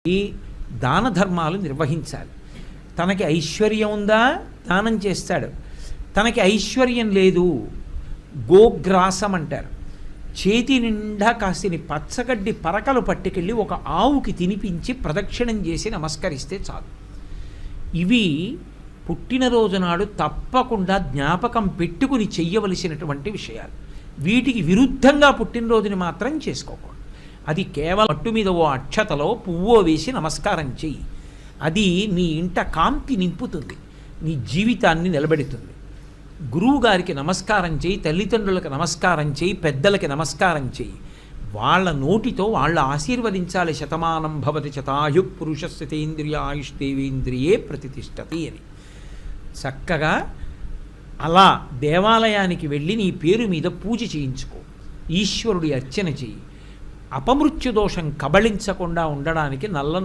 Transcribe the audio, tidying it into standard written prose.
ఈ దాన ధర్మాలు నిర్వహించాలి. తనకి ఐశ్వర్యం ఉందా దానం చేస్తాడు. తనకి ఐశ్వర్యం లేదు గోగ్రాసం అంటారు. చేతి నిండా కాసిని పచ్చగడ్డి పరకలు పట్టుకెళ్ళి ఒక ఆవుకి తినిపించి ప్రదక్షిణం చేసి నమస్కరిస్తే చాలు. ఇవి పుట్టినరోజు నాడు తప్పకుండా జ్ఞాపకం పెట్టుకుని చెయ్యవలసినటువంటి విషయాలు. వీటికి విరుద్ధంగా పుట్టినరోజుని మాత్రం చేసుకోకూడదు. అది కేవలం మట్టు మీద ఓ అక్షతలో పువ్వో వేసి నమస్కారం చెయ్యి. అది నీ ఇంట కాంతి నింపుతుంది, నీ జీవితాన్ని నిలబెడుతుంది. గురువుగారికి నమస్కారం చేయి, తల్లిదండ్రులకు నమస్కారం చేయి, పెద్దలకి నమస్కారం చేయి. వాళ్ళ నోటితో వాళ్ళు ఆశీర్వదించాలి. శతమానం భవతి శతాయు పురుషస్యతేంద్రియ ఆయుష్దేవేంద్రియే ప్రతిష్టతి అని. చక్కగా అలా దేవాలయానికి వెళ్ళి నీ పేరు మీద పూజ చేయించుకో, ఈశ్వరుడి అర్చన చేయి. అపమృత్యు దోషం కబళించకుండా ఉండడానికి నల్ల